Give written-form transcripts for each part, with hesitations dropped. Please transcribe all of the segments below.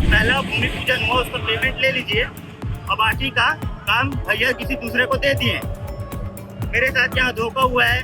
पहला भूमि पूजन हो, उसका पेमेंट ले लीजिए और बाकी का काम भैया किसी दूसरे को दे दिए। मेरे साथ यहाँ धोखा हुआ है।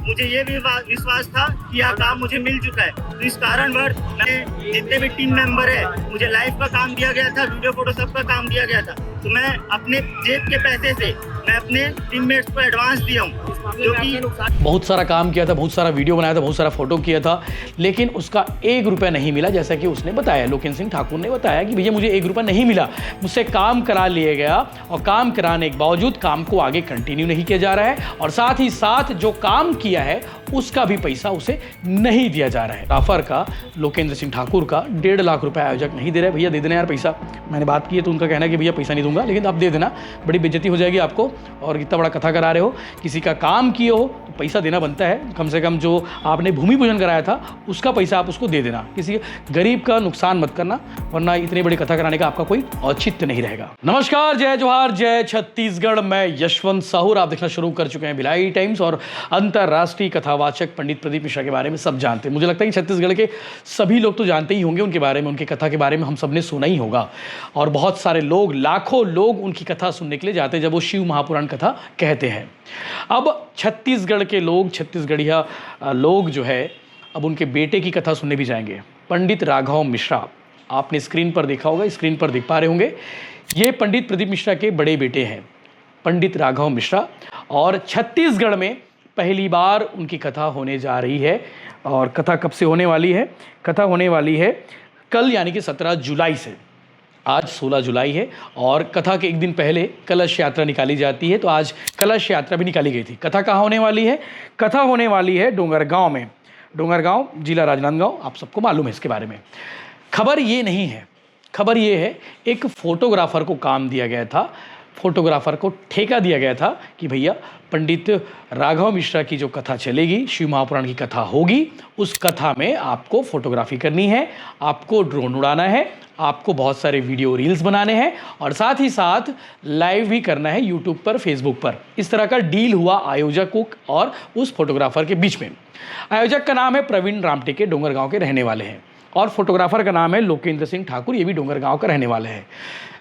मुझे ये भी विश्वास था कि यह काम मुझे मिल चुका है, तो इस कारणवश मैं जितने भी टीम मेंबर है, मुझे लाइव का काम दिया गया था, वीडियो फोटो सबका काम दिया गया था, तो मैं अपने जेब के पैसे से मैं अपने टीममेट्स को एडवांस दिया हूँ, जो कि बहुत सारा काम किया था, बहुत सारा वीडियो बनाया था, बहुत सारा फोटो किया था, लेकिन उसका 1 रुपया नहीं मिला। जैसा कि उसने बताया, लोकेन सिंह ठाकुर ने बताया कि भैया मुझे 1 रुपया नहीं मिला, मुझसे काम करा लिया गया और काम कराने के बावजूद काम को आगे कंटिन्यू नहीं किया जा रहा है और साथ ही साथ जो काम किया है उसका भी पैसा उसे नहीं दिया जा रहा है। राफर का लोकेंद्र सिंह ठाकुर का 1.5 लाख रुपए आयोजक नहीं दे रहे। भैया दे देना यार पैसा। मैंने बात की है तो उनका कहना है कि भैया पैसा नहीं दूंगा, लेकिन आप दे देना, बड़ी बेइज्जती हो जाएगी आपको। और इतना बड़ा कथा करा रहे हो, किसी का काम किए हो तो पैसा देना बनता है, कम से कम जो आपने भूमि पूजन कराया था उसका पैसा आप उसको दे देना। किसी गरीब का नुकसान मत करना, वरना इतनी बड़ी कथा कराने का आपका कोई औचित्य नहीं रहेगा। नमस्कार, जय जोहार, जय छत्तीसगढ़। मैं यशवंत साहू, आप देखना शुरू कर चुके हैं भिलाई टाइम्स और अंतर्राष्ट्रीय कथावाचक पंडित प्रदीप मिश्रा के बारे में सब जानते हैं। मुझे लगता है कि छत्तीसगढ़ के सभी लोग तो जानते ही होंगे उनके बारे में, उनकी कथा के बारे में हम सब ने सुना ही होगा। और बहुत सारे लोग, लाखों लोग उनकी कथा सुनने के लिए जाते हैं जब वो शिव महापुराण कथा कहते हैं। अब छत्तीसगढ़ के लोग, छत्तीसगढ़िया लोग जो है, अब उनके बेटे की कथा सुनने भी जाएंगे। पंडित राघव मिश्रा, आपने स्क्रीन पर देखा होगा, स्क्रीन पर देख पा रहे होंगे, ये पंडित प्रदीप मिश्रा के बड़े बेटे हैं, पंडित राघव मिश्रा। और छत्तीसगढ़ में पहली बार उनकी कथा होने जा रही है। और कथा कब से होने वाली है? कथा होने वाली है कल, यानी कि 17 जुलाई से। आज 16 जुलाई है और कथा के एक दिन पहले कलश यात्रा निकाली जाती है, तो आज कलश यात्रा भी निकाली गई थी। कथा कहाँ होने वाली है? कथा होने वाली है डोंगरगांव में। डोंगरगांव जिला राजनांदगांव, आप सबको मालूम है इसके बारे में। खबर ये नहीं है, खबर ये है एक फोटोग्राफर को काम दिया गया था, फोटोग्राफर को ठेका दिया गया था कि भैया पंडित राघव मिश्रा की जो कथा चलेगी, शिव महापुराण की कथा होगी, उस कथा में आपको फोटोग्राफी करनी है, आपको ड्रोन उड़ाना है, आपको बहुत सारे वीडियो रील्स बनाने हैं और साथ ही साथ लाइव भी करना है यूट्यूब पर, फेसबुक पर। इस तरह का डील हुआ आयोजक और उस फोटोग्राफर के बीच में। आयोजक का नाम है प्रवीण रामटेके, डोंगरगांव के रहने वाले हैं, और फोटोग्राफर का नाम है लोकेंद्र सिंह ठाकुर, ये भी डोंगरगांव का रहने वाले हैं।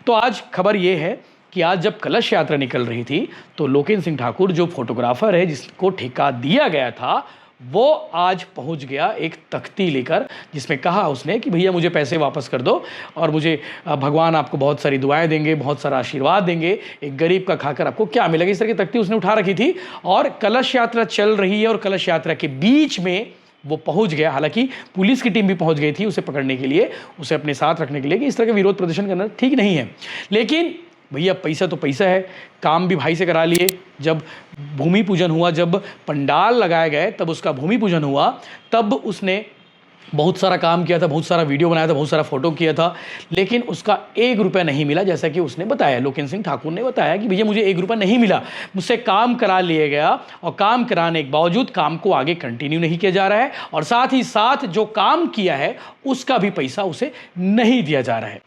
तो आज खबर ये है कि आज जब कलश यात्रा निकल रही थी तो लोकेंद्र सिंह ठाकुर, जो फोटोग्राफर है जिसको ठेका दिया गया था, वो आज पहुंच गया एक तख्ती लेकर, जिसमें कहा उसने कि भैया मुझे पैसे वापस कर दो और मुझे भगवान आपको बहुत सारी दुआएं देंगे, बहुत सारा आशीर्वाद देंगे, एक गरीब का खाकर आपको क्या मिलेगा। इस तरह की तख्ती उसने उठा रखी थी और कलश यात्रा चल रही है और कलश यात्रा के बीच में वो पहुंच गया। हालांकि पुलिस की टीम भी पहुंच गई थी उसे पकड़ने के लिए, उसे अपने साथ रखने के लिए कि इस तरह का विरोध प्रदर्शन करना ठीक नहीं है। लेकिन भैया पैसा तो पैसा है, काम भी भाई से करा लिए। जब भूमि पूजन हुआ, जब पंडाल लगाए गए, तब उसका भूमि पूजन हुआ, तब उसने बहुत सारा काम किया था, बहुत सारा वीडियो बनाया था, बहुत सारा फोटो किया था, लेकिन उसका 1 रुपया नहीं मिला। जैसा कि उसने बताया, लोकेन सिंह ठाकुर ने बताया कि भैया मुझे 1 रुपया नहीं मिला, मुझसे काम करा लिया गया और काम कराने के बावजूद काम को आगे कंटिन्यू नहीं किया जा रहा है और साथ ही साथ जो काम किया है उसका भी पैसा उसे नहीं दिया जा रहा है।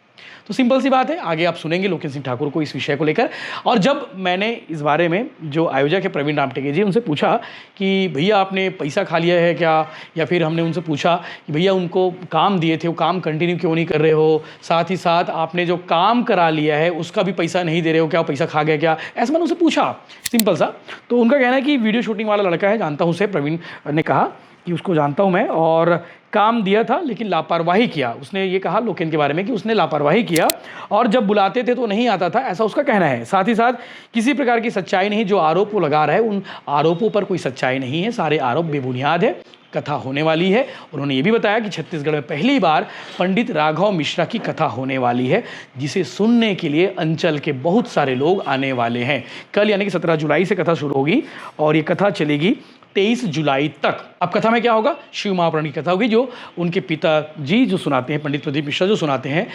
तो सिंपल सी बात है, आगे आप सुनेंगे लोकेन सिंह ठाकुर को इस विषय को लेकर। और जब मैंने इस बारे में जो आयोजक है प्रवीण रामटेके जी, उनसे पूछा कि भैया आपने पैसा खा लिया है क्या, या फिर हमने उनसे पूछा कि भैया उनको काम दिए थे वो काम कंटिन्यू क्यों नहीं कर रहे हो, साथ ही साथ आपने जो काम करा लिया है उसका भी पैसा नहीं दे रहे हो, क्या पैसा खा गया क्या, ऐसा मैंने उनसे पूछा सिंपल सा। तो उनका कहना है कि वीडियो शूटिंग वाला लड़का है, जानता हूँ उसे, प्रवीण ने कहा कि उसको जानता हूँ मैं, और काम दिया था लेकिन लापरवाही किया। उसने ये कहा लोकेन के बारे में कि उसने लापरवाही किया और जब बुलाते थे तो नहीं आता था, ऐसा उसका कहना है। साथ ही साथ किसी प्रकार की सच्चाई नहीं, जो आरोप वो लगा रहा है उन आरोपों पर कोई सच्चाई नहीं है, सारे आरोप बेबुनियाद है। कथा होने वाली है। उन्होंने ये भी बताया कि छत्तीसगढ़ में पहली बार पंडित राघव मिश्रा की कथा होने वाली है, जिसे सुनने के लिए अंचल के बहुत सारे लोग आने वाले हैं। कल यानी कि 17 जुलाई से कथा शुरू होगी और ये कथा चलेगी 23 जुलाई तक। अब कथा में क्या होगा? शिव महापुराण की कथा होगी, जो उनके पिताजी जो सुनाते हैं, पंडित प्रदीप मिश्रा जो सुनाते हैं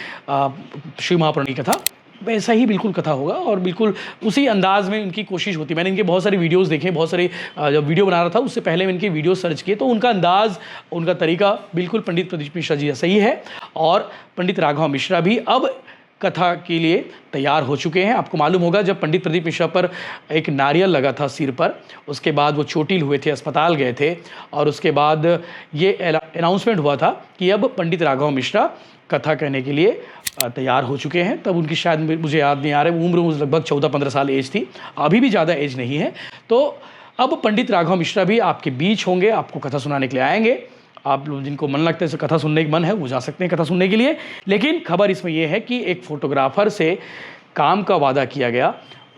शिव महापुराण की कथा, वैसा ही बिल्कुल कथा होगा और बिल्कुल उसी अंदाज में उनकी कोशिश होती है। मैंने इनके बहुत सारे वीडियोस देखे, बहुत सारे जब वीडियो बना रहा था उससे पहले मैं इनके वीडियो सर्च किए तो उनका अंदाज़, उनका तरीका बिल्कुल पंडित प्रदीप मिश्रा जी जैसा ही है। और पंडित राघव मिश्रा भी अब कथा के लिए तैयार हो चुके हैं। आपको मालूम होगा जब पंडित प्रदीप मिश्रा पर एक नारियल लगा था सिर पर, उसके बाद वो चोटिल हुए थे, अस्पताल गए थे और उसके बाद ये अनाउंसमेंट हुआ था कि अब पंडित राघव मिश्रा कथा कहने के लिए तैयार हो चुके हैं। तब उनकी शायद मुझे याद नहीं आ रहा है, उम्र लगभग 14-15 साल एज थी, अभी भी ज़्यादा एज नहीं है। तो अब पंडित राघव मिश्रा भी आपके बीच होंगे, आपको कथा सुनाने के लिए आएंगे। आप लोग जिनको मन लगता है कथा सुनने का मन है वो जा सकते हैं कथा सुनने के लिए। लेकिन खबर इसमें यह है कि एक फोटोग्राफर से काम का वादा किया गया,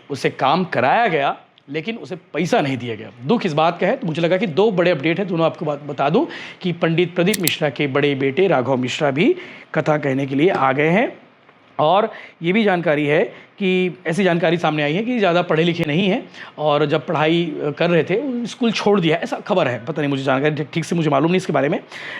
उसे काम कराया गया, लेकिन उसे पैसा नहीं दिया गया। दुख इस बात का है, तो मुझे लगा कि 2 बड़े अपडेट हैं, दोनों आपको बता दूं कि पंडित प्रदीप मिश्रा के बड़े बेटे राघव मिश्रा भी कथा कहने के लिए आ गए हैं। और ये भी जानकारी है कि ऐसी जानकारी सामने आई है कि ज़्यादा पढ़े लिखे नहीं हैं और जब पढ़ाई कर रहे थे स्कूल छोड़ दिया, ऐसा खबर है। पता नहीं, मुझे जानकारी ठीक से मुझे मालूम नहीं इसके बारे में,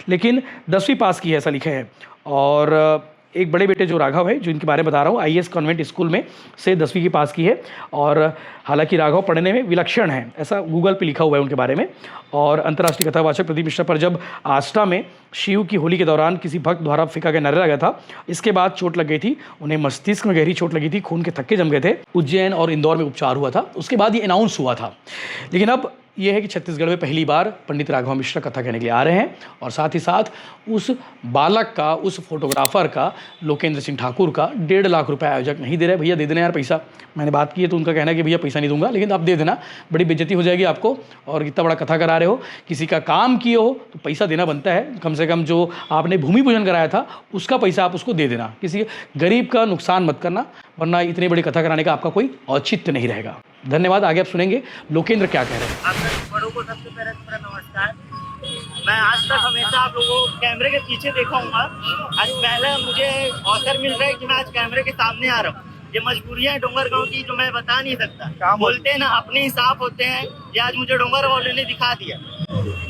लेकिन 10वीं पास की है ऐसा लिखा है। और एक बड़े बेटे जो राघव है, जो इनके बारे में बता रहा हूँ, IAS कॉन्वेंट स्कूल में से 10वीं की पास की है। और हालांकि राघव पढ़ने में विलक्षण है, ऐसा गूगल पे लिखा हुआ है उनके बारे में। और अंतर्राष्ट्रीय कथावाचक प्रदीप मिश्रा पर जब आस्था में शिव की होली के दौरान किसी भक्त द्वारा फेंका गया नारा लगा था, इसके बाद चोट लग गई थी, उन्हें मस्तिष्क में गहरी चोट लगी थी, खून के थक्के जम गए थे, उज्जैन और इंदौर में उपचार हुआ था, उसके बाद ये अनाउंस हुआ था। लेकिन अब यह है कि छत्तीसगढ़ में पहली बार पंडित राघव मिश्रा कथा कहने के लिए आ रहे हैं। और साथ ही साथ उस बालक का, उस फोटोग्राफर का, लोकेंद्र सिंह ठाकुर का 1.5 लाख रुपये आयोजक नहीं दे रहे। भैया दे देना यार पैसा। मैंने बात की है तो उनका कहना है कि भैया पैसा नहीं दूंगा, लेकिन आप दे देना, बड़ी बेइज्जती हो जाएगी आपको। और इतना बड़ा कथा करा रहे हो, किसी का काम किए हो तो पैसा देना बनता है। कम से कम जो आपने भूमि पूजन कराया था उसका पैसा आप उसको दे देना, किसी गरीब का नुकसान मत करना, वरना इतनी बड़ी कथा कराने का आपका कोई औचित्य नहीं रहेगा। धन्यवाद। आगे आप सुनेंगे लोकेंद्र क्या कह रहे हैं। आप सभी बड़ों को सबसे पहले मेरा नमस्कार। मैं आज तक हमेशा आप लोगों को कैमरे के पीछे देखा हूँगा, आज पहले मुझे अवसर मिल रहा है कि मैं आज कैमरे के सामने आ रहा हूँ। ये मजबूरियाँ हैं डोंगरगांव की जो मैं बता नहीं सकता। बोलते हैं ना अपने ही साफ होते हैं, ये आज मुझे डोंगर वाले ने दिखा दिया।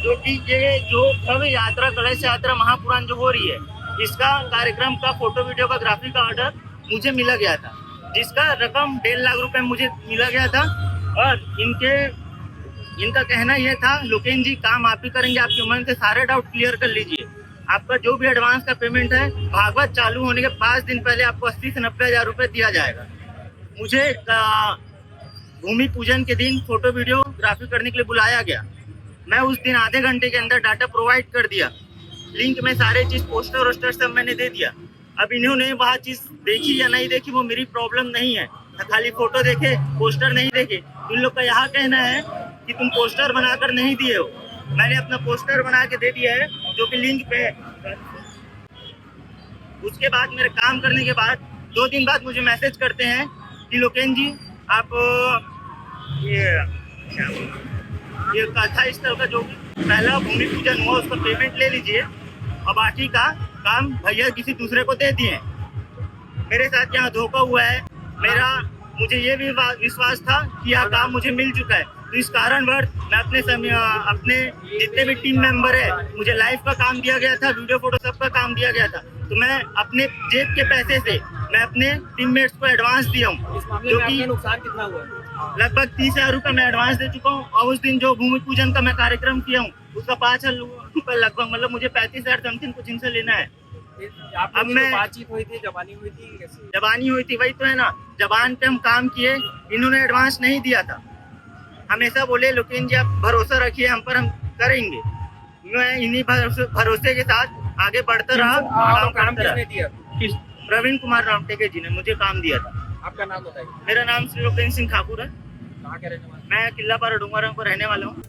जो कि ये जो भव्य यात्रा, कलश यात्रा महापुराण जो हो रही है, इसका कार्यक्रम का फोटो वीडियो का ग्राफिक का ऑर्डर मुझे मिला गया था, जिसका रकम 1.5 लाख रुपए मुझे मिला गया था। और इनका कहना यह था, लोकेंद्र जी काम आप ही करेंगे, आपके मन से सारे डाउट क्लियर कर लीजिए, आपका जो भी एडवांस का पेमेंट है भागवत चालू होने के 5 दिन पहले आपको 80 से 90 हज़ार रुपये दिया जाएगा। मुझे भूमि पूजन के दिन फोटो वीडियो ग्राफिक करने के लिए बुलाया गया। मैं उस दिन आधे घंटे के अंदर डाटा प्रोवाइड कर दिया, लिंक में सारे चीज़ पोस्टर वोस्टर सब मैंने दे दिया। अब इन्होंने वह चीज़ देखी या नहीं देखी वो मेरी प्रॉब्लम नहीं है, खाली फोटो देखे पोस्टर नहीं देखे। इन लोग का यहाँ कहना है कि तुम पोस्टर बनाकर नहीं दिए हो। मैंने अपना पोस्टर बना के दे दिया है जो कि लिंक पे है। उसके बाद मेरे काम करने के बाद 2 दिन बाद मुझे मैसेज करते हैं कि लोकेंद्र जी आप ये कथा स्थल का जो पहला भूमि पूजन हुआ उसका पेमेंट ले लीजिए और बाकी का काम भैया किसी दूसरे को दे दिए। मेरे साथ यहाँ धोखा हुआ है। मुझे ये भी विश्वास था कि यह काम मुझे मिल चुका है, तो इस कारणवश मैं अपने जितने भी टीम मेंबर है, मुझे लाइव का काम दिया गया था, वीडियो फोटो सबका काम दिया गया था, तो मैं अपने जेब के पैसे से मैं अपने टीममेट्स को एडवांस दिया हूँ, जो कि नुकसान कितना हुआ है? लगभग 30,000 रुपये मैं एडवांस दे चुका हूँ। और उस दिन जो भूमि पूजन का मैं कार्यक्रम किया हूँ उसका 5,000 रुपये लगभग, मतलब मुझे 35,000 समथिंग कुछ इनसे लेना है। अब मैं बातचीत हुई थी, जबानी हुई थी, कैसे? जबानी हुई थी, वही तो है ना, जबान पे हम काम किए, इन्होंने एडवांस नहीं दिया था। हमेशा बोले लोकेंद्र जी आप भरोसा रखिए हम पर, हम करेंगे। मैं इन्हीं भरोसे के साथ आगे बढ़ता रहा। काम किसने दिया? प्रवीण कुमार रामटेके जी ने मुझे काम दिया था। आपका नाम बताइए। मेरा नाम श्री लोकेंद्र सिंह ठाकुर है। कहाँ के रहने वाले? मैं किला पारा डोंगरगांव को रहने वाला हूँ।